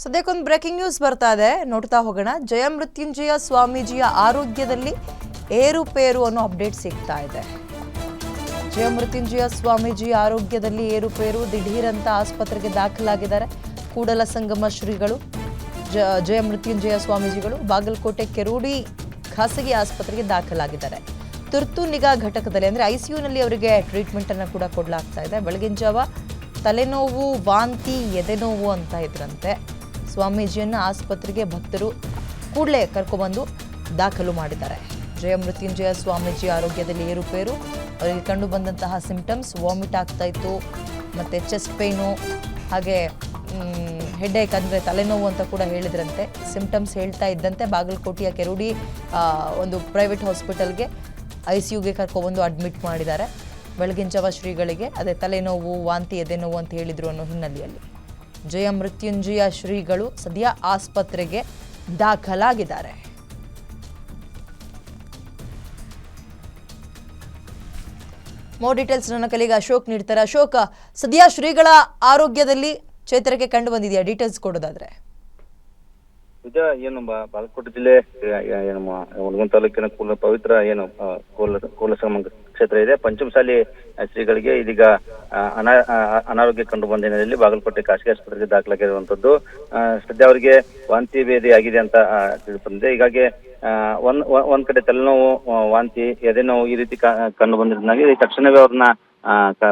ಸದ್ಯಕ್ಕೊಂದು breaking news ಬರ್ತಾ ಇದೆ, ನೋಡ್ತಾ ಹೋಗೋಣ. ಜಯಮೃತ್ಯುಂಜಯ ಸ್ವಾಮೀಜಿಯ ಆರೋಗ್ಯದಲ್ಲಿ ಏರುಪೇರು ಅನ್ನೋ ಅಪ್ಡೇಟ್ ಸಿಗ್ತಾ ಇದೆ. ಜಯಮೃತ್ಯುಂಜಯ ಸ್ವಾಮೀಜಿ ಆರೋಗ್ಯದಲ್ಲಿ ಏರುಪೇರು, ದಿಢೀರಂತ ಆಸ್ಪತ್ರೆಗೆ ದಾಖಲಾಗಿದ್ದಾರೆ. ಕೂಡಲ ಸಂಗಮ ಶ್ರೀಗಳು ಜಯಮೃತ್ಯುಂಜಯ ಸ್ವಾಮೀಜಿಗಳು ಬಾಗಲಕೋಟೆ ಕೆರೂಡಿ ಖಾಸಗಿ ಆಸ್ಪತ್ರೆಗೆ ದಾಖಲಾಗಿದ್ದಾರೆ. ತುರ್ತು ನಿಗಾ ಘಟಕದಲ್ಲಿ ಅಂದರೆ ಐಸಿಯುನಲ್ಲಿ ಅವರಿಗೆ ಟ್ರೀಟ್ಮೆಂಟ್ ಅನ್ನು ಕೂಡ ಕೊಡಲಾಗ್ತಾ ಇದೆ. ಬೆಳಗಿನ ಜಾವ ತಲೆನೋವು, ವಾಂತಿ, ಎದೆನೋವು ಅಂತ ಇದ್ರಂತೆ. ಸ್ವಾಮೀಜಿಯನ್ನು ಆಸ್ಪತ್ರೆಗೆ ಭಕ್ತರು ಕೂಡಲೇ ಕರ್ಕೊಬಂದು ದಾಖಲು ಮಾಡಿದ್ದಾರೆ. ಜಯಮೃತ್ಯುಂಜಯ ಸ್ವಾಮೀಜಿ ಆರೋಗ್ಯದಲ್ಲಿ ಏರುಪೇರು, ಅವರಿಗೆ ಕಂಡು ಬಂದಂತಹ ಸಿಂಪ್ಟಮ್ಸ್ ವಾಮಿಟ್ ಆಗ್ತಾ ಇತ್ತು, ಮತ್ತು ಚೆಸ್ಟ್ ಪೇಯ್ನು, ಹಾಗೆ ಹೆಡ್ಏಕ್ ಅಂದರೆ ತಲೆನೋವು ಅಂತ ಕೂಡ ಹೇಳಿದ್ರಂತೆ. ಸಿಂಪ್ಟಮ್ಸ್ ಹೇಳ್ತಾ ಇದ್ದಂತೆ ಬಾಗಲಕೋಟೆಯ ಕೆರೂಡಿ ಒಂದು ಪ್ರೈವೇಟ್ ಹಾಸ್ಪಿಟಲ್ಗೆ ICUಗೆ ಕರ್ಕೊಬಂದು ಅಡ್ಮಿಟ್ ಮಾಡಿದ್ದಾರೆ. ಬೆಳಗಿನ ಜಾವ ಶ್ರೀಗಳಿಗೆ ಅದೇ ತಲೆನೋವು, ವಾಂತಿ, ಎದೆನೋವು ಅಂತ ಹೇಳಿದ್ರು ಅನ್ನೋ ಹಿನ್ನೆಲೆಯಲ್ಲಿ ಜಯಮೃತ್ಯುಂಜಯ ಶ್ರೀಗಳು ಸದ್ಯ ಆಸ್ಪತ್ರೆಗೆ ದಾಖಲಾಗಿದ್ದಾರೆ. ಮೋರ್ ಡೀಟೇಲ್ಸ್ ನನ್ನ ಕಲಿಗ ಅಶೋಕ್ ನೀಡ್ತಾರೆ. ಅಶೋಕ್, ಸದ್ಯ ಶ್ರೀಗಳ ಆರೋಗ್ಯದಲ್ಲಿ ಚೇತರಿಕೆ ಕಂಡು ಬಂದಿದೆಯಾ? ಡೀಟೇಲ್ಸ್ ಕೊಡೋದಾದ್ರೆ. ಈಗ ಏನು ಬಾಗಲಕೋಟೆ ಜಿಲ್ಲೆ ಏನು ಹುಣಗುಂದ ತಾಲೂಕಿನ ಪವಿತ್ರ ಏನು ಕೋಲಸಂಗಮ ಕ್ಷೇತ್ರ ಇದೆ. ಪಂಚಮಸಾಲಿ ಶ್ರೀಗಳಿಗೆ ಇದೀಗ ಅನಾರೋಗ್ಯ ಕಂಡು ಬಂದ ಹಿನ್ನೆಲೆಯಲ್ಲಿ ಬಾಗಲಕೋಟೆ ಖಾಸಗಿ ಆಸ್ಪತ್ರೆಗೆ ದಾಖಲಾಗಿರುವಂತದ್ದು. ಸದ್ಯ ಅವರಿಗೆ ವಾಂತಿ ಭೇದಿ ಆಗಿದೆ ಅಂತ ತಿಳಿದು ಬಂದಿದೆ. ಹೀಗಾಗಿ ಒಂದ್ ಕಡೆ ತಲೆನೋವು, ವಾಂತಿ, ಎದೆನೋವು ಈ ರೀತಿ ಕಂಡು ಬಂದಿದ್ದಾಗಿ ತಕ್ಷಣವೇ ಅವ್ರನ್ನ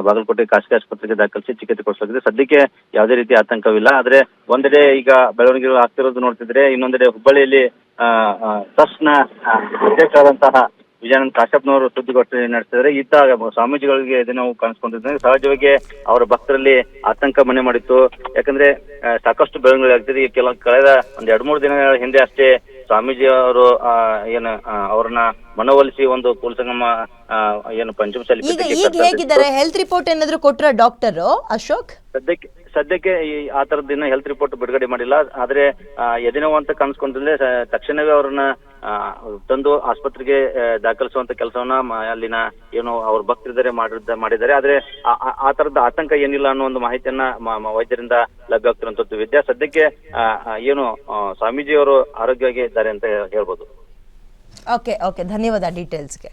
ಬಾಗಲಕೋಟೆ ಖಾಸಗಿ ಆಸ್ಪತ್ರೆಗೆ ದಾಖಲಿಸಿ ಚಿಕಿತ್ಸೆ ಕೊಡಿಸಲಾಗಿದೆ. ಸದ್ಯಕ್ಕೆ ಯಾವುದೇ ರೀತಿ ಆತಂಕವಿಲ್ಲ. ಆದ್ರೆ ಒಂದೆಡೆ ಈಗ ಬೆಳವಣಿಗೆಗಳು ಆಗ್ತಿರೋದು ನೋಡ್ತಿದ್ರೆ, ಇನ್ನೊಂದೆಡೆ ಹುಬ್ಬಳ್ಳಿಯಲ್ಲಿ ಟ್ರಸ್ಟ್ನ ಅಧ್ಯಕ್ಷರಾದಂತಹ ವಿಜಯಾನಂದ ಕಾಶ್ಯಪ್ನವರು ಸುದ್ದಿಗೋಷ್ಠಿ ನಡೆಸಿದರೆ ಇದ್ದಾಗ ಸ್ವಾಮೀಜಿಗಳಿಗೆ ಎದೆನೋವು ಕಾಣಿಸ್ಕೊಂಡಿದ್ದಾರೆ. ಸಹಜವಾಗಿ ಅವರ ಭಕ್ತರಲ್ಲಿ ಆತಂಕ ಮನೆ ಮಾಡಿತ್ತು. ಯಾಕಂದ್ರೆ ಸಾಕಷ್ಟು ಬೆಳವಣಿಗೆ ಆಗ್ತಿದೆ. ಕಳೆದ ಒಂದ್ 2-3 ದಿನಗಳ ಹಿಂದೆ ಅಷ್ಟೇ ಸ್ವಾಮೀಜಿ ಅವರು ಏನು ಅವ್ರನ್ನ ಮನವೊಲಿಸಿ ಒಂದು ಕೋಲಸಂಗಮ ಏನು ಪಂಚಮಸಾಲಿ ಹೇಗಿದ್ದಾರೆ? ಹೆಲ್ತ್ ರಿಪೋರ್ಟ್ ಏನಾದ್ರು ಕೊಟ್ರ ಡಾಕ್ಟರ್ ಅಶೋಕ್? ಸದ್ಯಕ್ಕೆ ಆ ತರದ ದಿನ ಹೆಲ್ತ್ ರಿಪೋರ್ಟ್ ಬಿಡುಗಡೆ ಮಾಡಿಲ್ಲ. ಆದ್ರೆ ಎದೆನೋವು ಅಂತ ಕಾಣಿಸ್ಕೊಂಡಿದ್ರೆ ತಕ್ಷಣವೇ ಅವ್ರನ್ನ ತಂದು ಆಸ್ಪತ್ರೆಗೆ ದಾಖಲಿಸುವಂತ ಕೆಲಸವನ್ನ ಅಲ್ಲಿನ ಏನು ಅವ್ರ ಭಕ್ತರಿದ್ದಾರೆ ಮಾಡಿದ್ದಾರೆ. ಆದ್ರೆ ಆ ತರದ ಆತಂಕ ಏನಿಲ್ಲ ಅನ್ನೋ ಒಂದು ಮಾಹಿತಿಯನ್ನ ವೈದ್ಯರಿಂದ ಲಭ್ಯ ಆಗ್ತಿರುವಂತದ್ದು ವಿದ್ಯಾ. ಸದ್ಯಕ್ಕೆ ಏನು ಸ್ವಾಮೀಜಿ ಅವರು ಆರೋಗ್ಯವಾಗಿ ಇದ್ದಾರೆ ಅಂತ ಹೇಳ್ಬೋದು. ಓಕೆ, ಧನ್ಯವಾದ ಡೀಟೇಲ್ಸ್ಗೆ.